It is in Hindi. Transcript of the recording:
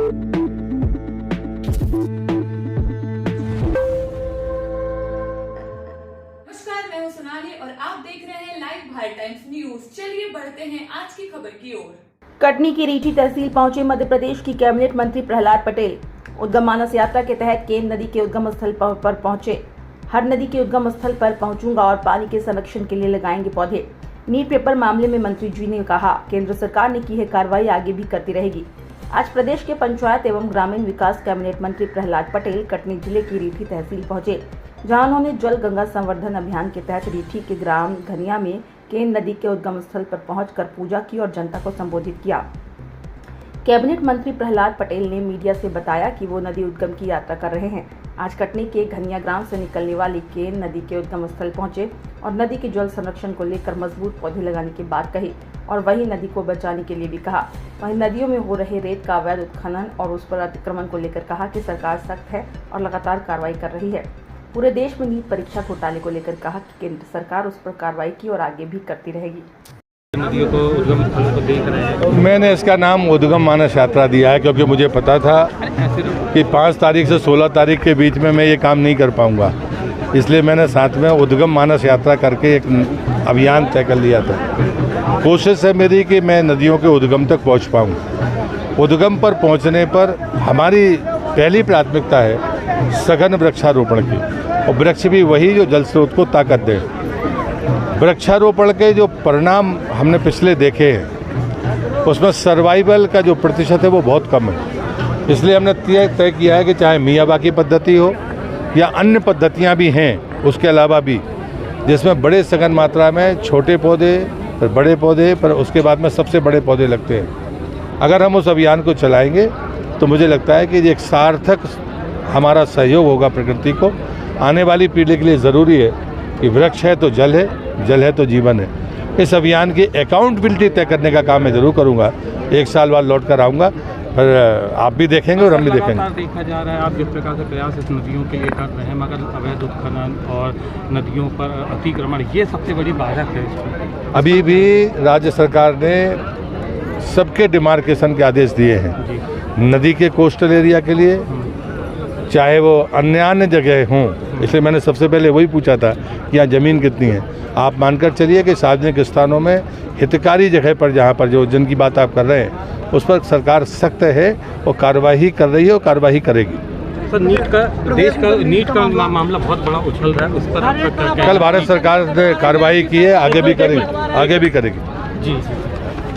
मैं हूं सोनाली और आप देख रहे हैं लाइव भारत टाइम्स न्यूज। चलिए बढ़ते हैं आज की खबर की ओर। कटनी की रीठी तहसील पहुंचे मध्य प्रदेश की कैबिनेट मंत्री प्रहलाद पटेल। उद्गम मानस यात्रा के तहत केन नदी के उद्गम स्थल पर पहुंचे। हर नदी के उद्गम स्थल पर पहुंचूंगा और पानी के संरक्षण के लिए लगाएंगे पौधे। नीट पेपर मामले में मंत्री जी ने कहा, केंद्र सरकार ने की है कार्रवाई, आगे भी करती रहेगी। आज प्रदेश के पंचायत एवं ग्रामीण विकास कैबिनेट मंत्री प्रहलाद पटेल कटनी जिले की रीठी तहसील पहुंचे, जहां उन्होंने जल गंगा संवर्धन अभियान के तहत रीठी के ग्राम घनिया में केन नदी के उद्गम स्थल पर पहुंचकर पूजा की और जनता को संबोधित किया। कैबिनेट मंत्री प्रहलाद पटेल ने मीडिया से बताया कि वो नदी उद्गम की यात्रा कर रहे हैं। आज कटनी के घनिया ग्राम से निकलने वाली केन नदी के उद्गम स्थल पहुंचे और नदी के जल संरक्षण को लेकर मजबूत पौधे लगाने की बात कही और वही नदी को बचाने के लिए भी कहा। वहीं नदियों में हो रहे रेत का अवैध उत्खनन और उस पर अतिक्रमण को लेकर कहा कि सरकार सख्त है और लगातार कार्रवाई कर रही है। पूरे देश में नीट परीक्षा घोटाले को लेकर कहा कि केंद्र सरकार उस पर कार्रवाई की और आगे भी करती रहेगी। नदियों को उद्गम स्थल को देख रहे हैं। मैंने इसका नाम उद्गम मानस यात्रा दिया है क्योंकि मुझे पता था कि 5 तारीख से 16 तारीख के बीच में मैं ये काम नहीं कर पाऊंगा, इसलिए मैंने साथ में उद्गम मानस यात्रा करके एक अभियान तय कर लिया था। कोशिश है मेरी कि मैं नदियों के उद्गम तक पहुंच पाऊँ। उद्गम पर पहुंचने पर हमारी पहली प्राथमिकता है सघन वृक्षारोपण की, और वृक्ष भी वही जो जल स्रोत को ताकत दे। वृक्षारोपण के जो परिणाम हमने पिछले देखे हैं उसमें सर्वाइवल का जो प्रतिशत है वो बहुत कम है। इसलिए हमने तय किया है कि चाहे मियावाकी पद्धति हो या अन्य पद्धतियां भी हैं उसके अलावा भी, जिसमें बड़े सघन मात्रा में छोटे पौधे, फिर बड़े पौधे, पर उसके बाद में सबसे बड़े पौधे लगते हैं। अगर हम उस अभियान को चलाएंगे तो मुझे लगता है कि ये एक सार्थक हमारा सहयोग होगा प्रकृति को। आने वाली पीढ़ी के लिए ज़रूरी है कि वृक्ष है तो जल है, जल है तो जीवन है। इस अभियान की अकाउंटेबिलिटी तय करने का काम मैं ज़रूर करूँगा। 1 साल बाद लौट कर आऊँगा, पर आप भी देखेंगे और हम भी देखेंगे। देखा जा रहा है आप जिस प्रकार से प्रयास इस नदियों के लिए कर रहे हैं, मगर अवैध उत्खनन और नदियों पर अतिक्रमण ये सबसे बड़ी बाधक है इसमें। अभी भी राज्य सरकार ने सबके डिमार्केशन के आदेश दिए हैं नदी के कोस्टल एरिया के लिए, चाहे वो अन्य जगह हों। इसलिए मैंने सबसे पहले वही पूछा था कि यहाँ ज़मीन कितनी है। आप मानकर चलिए कि सार्वजनिक स्थानों में हितकारी जगह पर, जहाँ पर जो जिनकी बात आप कर रहे हैं, उस पर सरकार सख्त है और कार्रवाई कर रही है और कार्रवाई करेगी। सर, नीट का मामला बहुत बड़ा उछल रहा है, उस पर कल भारत सरकार ने कार्रवाई की है, आगे भी करेगी जी।